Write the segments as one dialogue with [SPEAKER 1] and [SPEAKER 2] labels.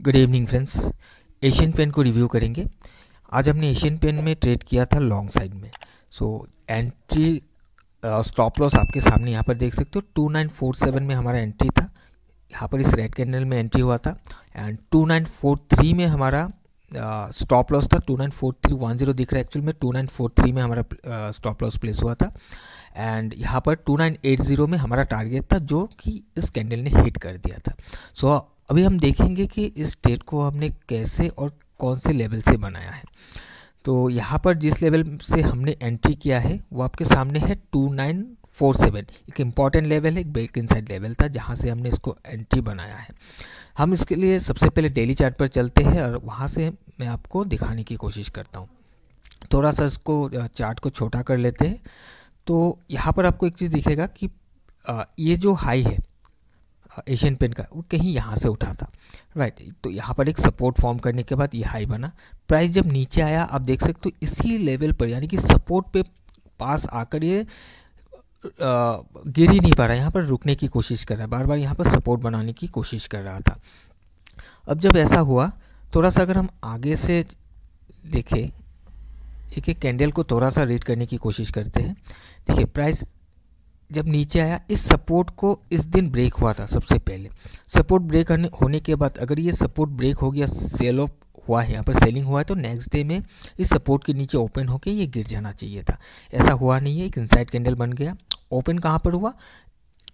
[SPEAKER 1] Good evening friends. Asian Paint को review करेंगे। आज हमने एशियन पेन में ट्रेड किया था लॉन्ग साइड में। एंट्री स्टॉप लॉस आपके सामने यहाँ पर देख सकते हो 2947 में हमारा एंट्री था। यहाँ पर इस रेड कैंडल में एंट्री हुआ था एंड 2943 में हमारा स्टॉप लॉस था। 294310 दिख रहा है, एक्चुअल में 2943 में हमारा स्टॉप लॉस प्लेस हुआ था एंड यहाँ पर 2980 में हमारा टारगेट था जो कि इस कैंडल ने हिट कर दिया था। अभी हम देखेंगे कि इस ट्रेड को हमने कैसे और कौन से लेवल से बनाया है। तो यहाँ पर जिस लेवल से हमने एंट्री किया है वो आपके सामने है 2947। एक इम्पॉर्टेंट लेवल है, एक ब्रेक इनसाइड लेवल था जहाँ से हमने इसको एंट्री बनाया है। हम इसके लिए सबसे पहले डेली चार्ट पर चलते हैं और वहाँ से मैं आपको दिखाने की कोशिश करता हूँ। थोड़ा सा इसको चार्ट को छोटा कर लेते हैं। तो यहाँ पर आपको एक चीज़ दिखेगा कि ये जो हाई है एशियन पेन का वो कहीं यहाँ से उठा था, राइट। तो यहाँ पर एक सपोर्ट फॉर्म करने के बाद ये हाई बना। प्राइस जब नीचे आया आप देख सकते हो इसी लेवल पर, यानी कि सपोर्ट पे पास आकर ये गिर ही नहीं पा रहा है, यहाँ पर रुकने की कोशिश कर रहा है, बार बार यहाँ पर सपोर्ट बनाने की कोशिश कर रहा था। अब जब ऐसा हुआ, थोड़ा सा अगर हम आगे से देखें, एक एक कैंडल को थोड़ा सा रीड करने की कोशिश करते हैं। देखिए प्राइस जब नीचे आया, इस सपोर्ट को इस दिन ब्रेक हुआ था। सबसे पहले सपोर्ट ब्रेक होने के बाद अगर ये सपोर्ट ब्रेक हो गया, सेल ऑफ हुआ है, यहाँ पर सेलिंग हुआ है, तो नेक्स्ट डे में इस सपोर्ट के नीचे ओपन होके ये गिर जाना चाहिए था। ऐसा हुआ नहीं है, एक इनसाइड कैंडल बन गया। ओपन कहाँ पर हुआ?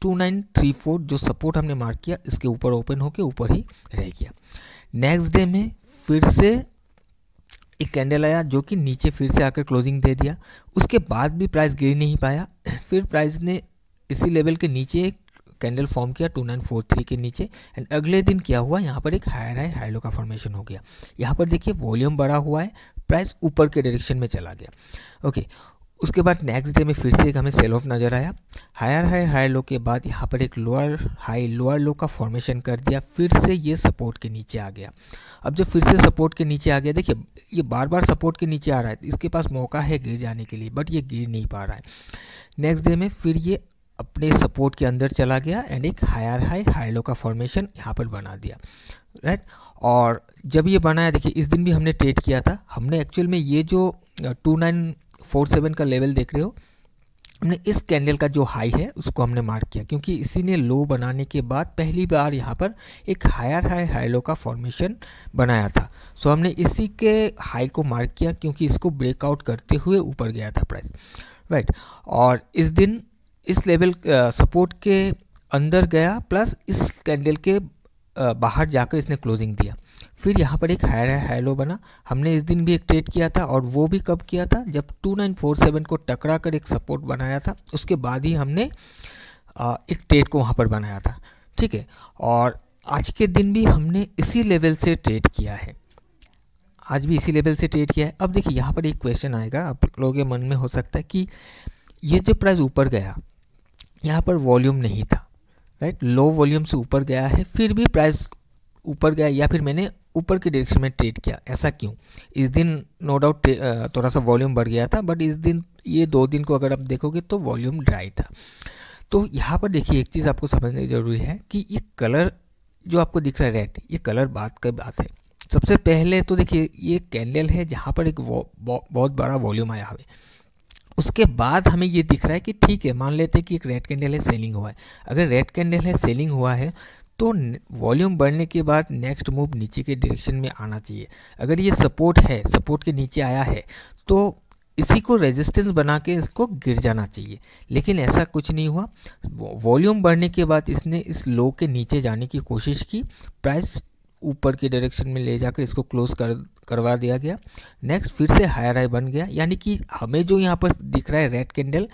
[SPEAKER 1] 2934 जो सपोर्ट हमने मार्क किया इसके ऊपर ओपन होके ऊपर ही रह गया। नेक्स्ट डे में फिर से एक कैंडल आया जो कि नीचे फिर से आकर क्लोजिंग दे दिया। उसके बाद भी प्राइस गिर नहीं पाया। फिर प्राइस ने इसी लेवल के नीचे एक कैंडल फॉर्म किया 2943 के नीचे एंड अगले दिन क्या हुआ, यहाँ पर एक हायर हाई हाई लो का फॉर्मेशन हो गया। यहाँ पर देखिए वॉल्यूम बढ़ा हुआ है, प्राइस ऊपर के डायरेक्शन में चला गया। ओके, उसके बाद नेक्स्ट डे में फिर से एक हमें सेल ऑफ नज़र आया। हायर हाई हाई लो के बाद यहाँ पर एक लोअर हाई लोअर लो का फॉर्मेशन कर दिया, फिर से ये सपोर्ट के नीचे आ गया। अब जब फिर से सपोर्ट के नीचे आ गया, देखिए ये बार बार सपोर्ट के नीचे आ रहा है, इसके पास मौका है गिर जाने के लिए, बट ये गिर नहीं पा रहा है। नेक्स्ट डे में फिर ये अपने सपोर्ट के अंदर चला गया एंड एक हायर हाई हाई लो का फॉर्मेशन यहाँ पर बना दिया, राइट। और जब ये बनाया, देखिए इस दिन भी हमने ट्रेड किया था। हमने एक्चुअल में ये जो 2947 का लेवल देख रहे हो, हमने इस कैंडल का जो हाई है उसको हमने मार्क किया, क्योंकि इसी ने लो बनाने के बाद पहली बार यहाँ पर एक हायर हाई हाई लो का फॉर्मेशन बनाया था। सो हमने इसी के हाई को मार्क किया क्योंकि इसको ब्रेकआउट करते हुए ऊपर गया था प्राइस, राइट। और इस दिन इस लेवल सपोर्ट के अंदर गया, प्लस इस कैंडल के बाहर जाकर इसने क्लोजिंग दिया। फिर यहाँ पर एक हायर हाई लो बना। हमने इस दिन भी एक ट्रेड किया था और वो भी कब किया था, जब 2947 को टकरा कर एक सपोर्ट बनाया था, उसके बाद ही हमने एक ट्रेड को वहाँ पर बनाया था, ठीक है। और आज के दिन भी हमने इसी लेवल से ट्रेड किया है, आज भी इसी लेवल से ट्रेड किया है। अब देखिए यहाँ पर एक क्वेश्चन आएगा आप लोगों के मन में, हो सकता है कि ये जो प्राइस ऊपर गया, यहाँ पर वॉल्यूम नहीं था, राइट, लो वॉल्यूम से ऊपर गया है, फिर भी प्राइस ऊपर गया, या फिर मैंने ऊपर की डायरेक्शन में ट्रेड किया, ऐसा क्यों? इस दिन नो डाउट थोड़ा सा वॉल्यूम बढ़ गया था, बट इस दिन ये 2 दिन को अगर आप देखोगे तो वॉल्यूम ड्राई था। तो यहाँ पर देखिए एक चीज़ आपको समझनी जरूरी है कि ये कलर जो आपको दिख रहा है रेड, ये कलर बात है। सबसे पहले तो देखिए ये कैंडल है जहाँ पर एक बहुत बड़ा वॉल्यूम आया है। उसके बाद हमें ये दिख रहा है कि ठीक है, मान लेते हैं कि एक रेड कैंडल है, सेलिंग हुआ है। अगर रेड कैंडल है, सेलिंग हुआ है, तो वॉल्यूम बढ़ने के बाद नेक्स्ट मूव नीचे के डायरेक्शन में आना चाहिए। अगर ये सपोर्ट है, सपोर्ट के नीचे आया है, तो इसी को रेजिस्टेंस बना के इसको गिर जाना चाहिए, लेकिन ऐसा कुछ नहीं हुआ। वॉल्यूम बढ़ने के बाद इसने इस लो के नीचे जाने की कोशिश की, प्राइस ऊपर की डायरेक्शन में ले जाकर इसको क्लोज करवा दिया गया। नेक्स्ट फिर से हायर हाई बन गया, यानी कि हमें जो यहाँ पर दिख रहा है रेड कैंडल,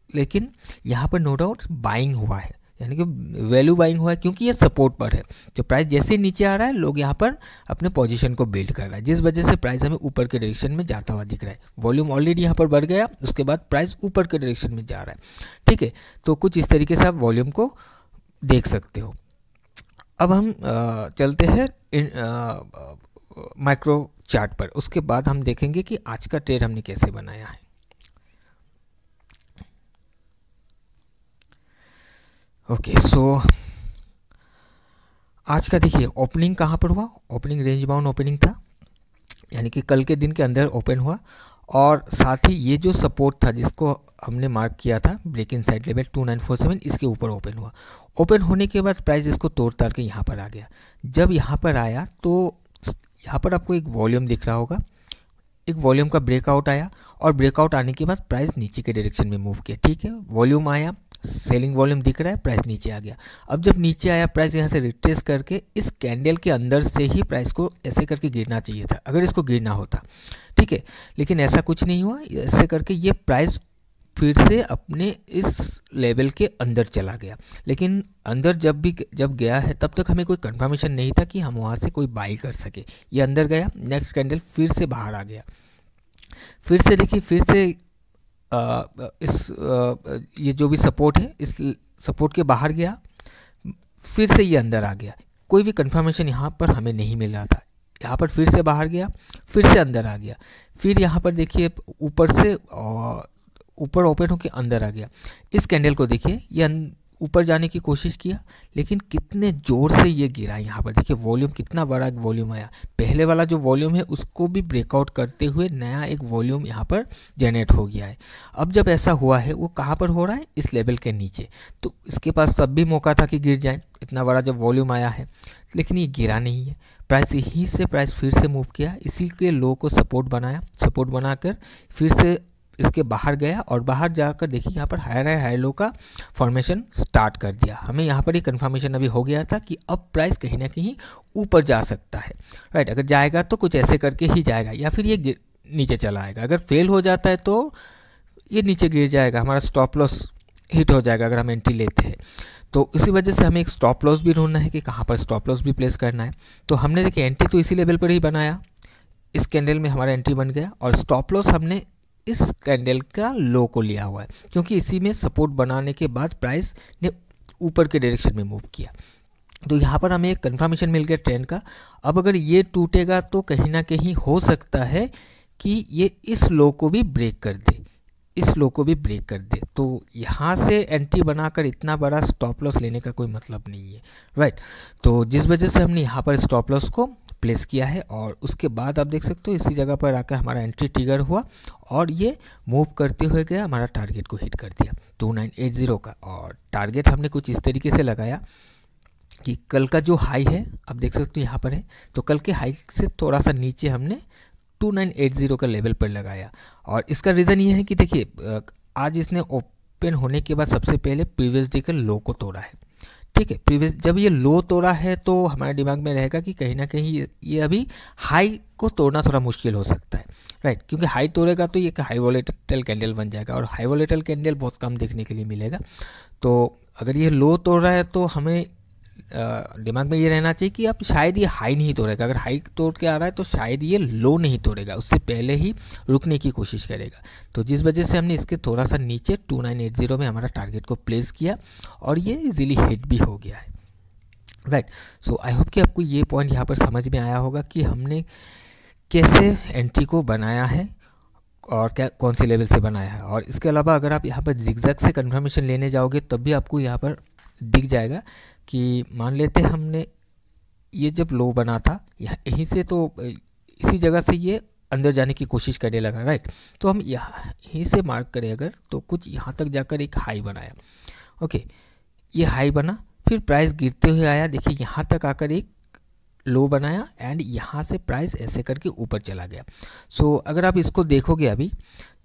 [SPEAKER 1] लेकिन यहाँ पर नो डाउट बाइंग हुआ है, यानी कि वैल्यू बाइंग हुआ है, क्योंकि ये सपोर्ट पर है। जो प्राइस जैसे नीचे आ रहा है, लोग यहाँ पर अपने पोजीशन को बिल्ड कर रहा है, जिस वजह से प्राइस हमें ऊपर के डायरेक्शन में जाता हुआ दिख रहा है। वॉल्यूम ऑलरेडी यहाँ पर बढ़ गया, उसके बाद प्राइस ऊपर के डायरेक्शन में जा रहा है, ठीक है। तो कुछ इस तरीके से आप वॉल्यूम को देख सकते हो। अब हम चलते हैं माइक्रो चार्ट पर, उसके बाद हम देखेंगे कि आज का ट्रेड हमने कैसे बनाया है। ओके, सो आज का देखिए ओपनिंग कहाँ पर हुआ, ओपनिंग रेंज बाउंड ओपनिंग था, यानी कि कल के दिन के अंदर ओपन हुआ। और साथ ही ये जो सपोर्ट था जिसको हमने मार्क किया था ब्रेक इन साइड लेवल 2947, इसके ऊपर ओपन हुआ। ओपन होने के बाद प्राइस इसको तोड़ ताड़ के यहाँ पर आ गया। जब यहाँ पर आया तो यहाँ पर आपको एक वॉल्यूम दिख रहा होगा, एक वॉल्यूम का ब्रेकआउट आया और ब्रेकआउट आने के बाद प्राइस नीचे के डायरेक्शन में मूव किया। ठीक है, वॉल्यूम आया, सेलिंग वॉल्यूम दिख रहा है, प्राइस नीचे आ गया। अब जब नीचे आया प्राइस यहाँ से रिट्रेस करके इस कैंडल के अंदर से ही प्राइस को ऐसे करके गिरना चाहिए था, अगर इसको गिरना होता। ठीक है, लेकिन ऐसा कुछ नहीं हुआ। ऐसे करके ये प्राइस फिर से अपने इस लेवल के अंदर चला गया। लेकिन अंदर जब गया है तब तक हमें कोई कंफर्मेशन नहीं था कि हम वहाँ से कोई बाई कर सके। ये अंदर गया, नेक्स्ट कैंडल फिर से बाहर आ गया। फिर से देखिए, फिर से ये जो भी सपोर्ट है इस सपोर्ट के बाहर गया, फिर से ये अंदर आ गया। कोई भी कंफर्मेशन यहाँ पर हमें नहीं मिल रहा था। यहाँ पर फिर से बाहर गया, फिर से अंदर आ गया, फिर यहाँ पर देखिए ऊपर से ऊपर ओपन होकर अंदर आ गया। इस कैंडल को देखिए, ये ऊपर जाने की कोशिश किया लेकिन कितने ज़ोर से ये गिरा। यहाँ पर देखिए वॉल्यूम कितना बड़ा वॉल्यूम आया। पहले वाला जो वॉल्यूम है उसको भी ब्रेकआउट करते हुए नया एक वॉल्यूम यहाँ पर जनरेट हो गया है। अब जब ऐसा हुआ है वो कहाँ पर हो रहा है, इस लेवल के नीचे। तो इसके पास तब भी मौका था कि गिर जाए, इतना बड़ा जब वॉल्यूम आया है, लेकिन ये गिरा नहीं है। प्राइस यहीं से प्राइस फिर से मूव किया, इसी के लो को सपोर्ट बनाया, सपोर्ट बनाकर फिर से इसके बाहर गया और बाहर जाकर देखिए यहाँ पर हायर हाई लो का फॉर्मेशन स्टार्ट कर दिया। हमें यहाँ पर ही कंफर्मेशन अभी हो गया था कि अब प्राइस कहीं ना कहीं ऊपर जा सकता है। राइट, अगर जाएगा तो कुछ ऐसे करके ही जाएगा या फिर ये नीचे चला आएगा। अगर फेल हो जाता है तो ये नीचे गिर जाएगा, हमारा स्टॉप लॉस हिट हो जाएगा अगर हम एंट्री लेते हैं। तो इसी वजह से हमें एक स्टॉप लॉस भी ढूंढना है कि कहाँ पर स्टॉप लॉस भी प्लेस करना है। तो हमने देखिए एंट्री तो इसी लेवल पर ही बनाया, इस कैंडल में हमारा एंट्री बन गया और स्टॉप लॉस हमने इस कैंडल का लो को लिया हुआ है, क्योंकि इसी में सपोर्ट बनाने के बाद प्राइस ने ऊपर के डायरेक्शन में मूव किया। तो यहाँ पर हमें एक कंफर्मेशन मिल गया ट्रेंड का। अब अगर ये टूटेगा तो कहीं ना कहीं हो सकता है कि ये इस लो को भी ब्रेक कर दे, इस लो को भी ब्रेक कर दे। तो यहाँ से एंट्री बनाकर इतना बड़ा स्टॉप लॉस लेने का कोई मतलब नहीं है। राइट, तो जिस वजह से हमने यहाँ पर स्टॉप लॉस को प्लेस किया है और उसके बाद आप देख सकते हो इसी जगह पर आकर हमारा एंट्री ट्रिगर हुआ और ये मूव करते हुए गया, हमारा टारगेट को हिट कर दिया 2980 का। और टारगेट हमने कुछ इस तरीके से लगाया कि कल का जो हाई है आप देख सकते हो यहाँ पर है, तो कल के हाई से थोड़ा सा नीचे हमने 2980 का लेवल पर लगाया। और इसका रीज़न ये है कि देखिए आज इसने ओपन होने के बाद सबसे पहले प्रीवियस डे का लो को तोड़ा है। ठीक है, प्रीवियस जब ये लो तोड़ा है तो हमारे दिमाग में रहेगा कि कहीं ना कहीं ये अभी हाई को तोड़ना थोड़ा मुश्किल हो सकता है। राइट, क्योंकि हाई तोड़ेगा तो ये हाई वॉलेटाइल कैंडल बन जाएगा और हाई वॉलेटाइल कैंडल बहुत कम देखने के लिए मिलेगा। तो अगर ये लो तोड़ रहा है तो हमें दिमाग में ये रहना चाहिए कि अब शायद ये हाई नहीं तोड़ेगा। अगर हाई तोड़ के आ रहा है तो शायद ये लो नहीं तोड़ेगा, उससे पहले ही रुकने की कोशिश करेगा। तो जिस वजह से हमने इसके थोड़ा सा नीचे 2980 में हमारा टारगेट को प्लेस किया और ये इजीली हिट भी हो गया है। राइट, सो आई होप कि आपको ये पॉइंट यहाँ पर समझ में आया होगा कि हमने कैसे एंट्री को बनाया है और क्या कौन से लेवल से बनाया है। और इसके अलावा अगर आप यहाँ पर जिगजैग से कंफर्मेशन लेने जाओगे तब भी आपको यहाँ पर दिख जाएगा कि मान लेते हैं हमने ये जब लो बना था यहीं से, तो इसी जगह से ये अंदर जाने की कोशिश करने लगा। राइट, तो हम यहीं से मार्क करें अगर, तो कुछ यहाँ तक जाकर एक हाई बनाया। ओके, ये हाई बना, फिर प्राइस गिरते हुए आया, देखिए यहाँ तक आकर एक लो बनाया एंड यहाँ से प्राइस ऐसे करके ऊपर चला गया। सो अगर आप इसको देखोगे अभी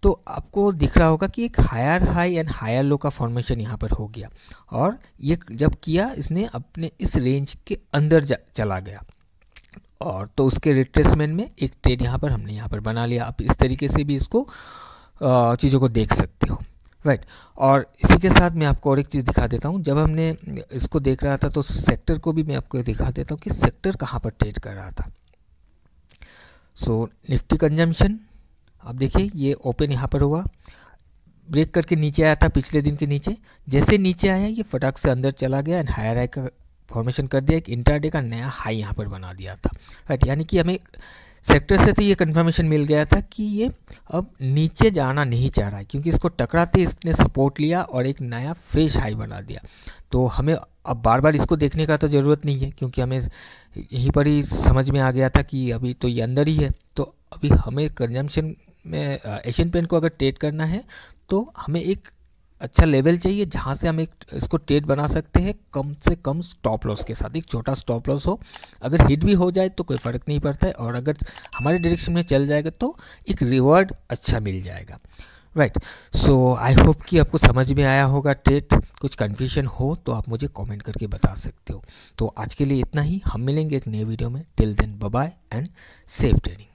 [SPEAKER 1] तो आपको दिख रहा होगा कि एक higher high and higher low का फॉर्मेशन यहाँ पर हो गया और ये जब किया इसने अपने इस रेंज के अंदर चला गया और तो उसके रिट्रेसमेंट में एक ट्रेड यहाँ पर हमने यहाँ पर बना लिया। आप इस तरीके से भी इसको चीज़ों को देख सकते हो। राइट, और इसी के साथ मैं आपको और एक चीज़ दिखा देता हूँ। जब हमने इसको देख रहा था तो सेक्टर को भी मैं आपको दिखा देता हूँ कि सेक्टर कहाँ पर ट्रेड कर रहा था। सो निफ्टी कंजम्पशन आप देखिए ये ओपन यहाँ पर हुआ, ब्रेक करके नीचे आया था पिछले दिन के नीचे, जैसे नीचे आया ये फटाक से अंदर चला गया एंड हायर हाई का फॉर्मेशन कर दिया, एक इंट्राडे का नया हाई यहाँ पर बना दिया था। राइट, यानी कि हमें सेक्टर से तो ये कंफर्मेशन मिल गया था कि ये अब नीचे जाना नहीं चाह रहा है, क्योंकि इसको टकराते इसने सपोर्ट लिया और एक नया फ्रेश हाई बना दिया। तो हमें अब बार बार इसको देखने का तो ज़रूरत नहीं है, क्योंकि हमें यहीं पर ही समझ में आ गया था कि अभी तो ये अंदर ही है। तो अभी हमें कंजम्पशन में एशियन पेंट को अगर ट्रेड करना है तो हमें एक अच्छा लेवल चाहिए जहाँ से हम इसको ट्रेड बना सकते हैं कम से कम स्टॉप लॉस के साथ। एक छोटा स्टॉप लॉस हो, अगर हिट भी हो जाए तो कोई फ़र्क नहीं पड़ता है, और अगर हमारे डायरेक्शन में चल जाएगा तो एक रिवॉर्ड अच्छा मिल जाएगा। राइट, सो आई होप कि आपको समझ में आया होगा ट्रेड। कुछ कन्फ्यूजन हो तो आप मुझे कमेंट करके बता सकते हो। तो आज के लिए इतना ही, हम मिलेंगे एक नए वीडियो में। Till then bye bye and safe trading.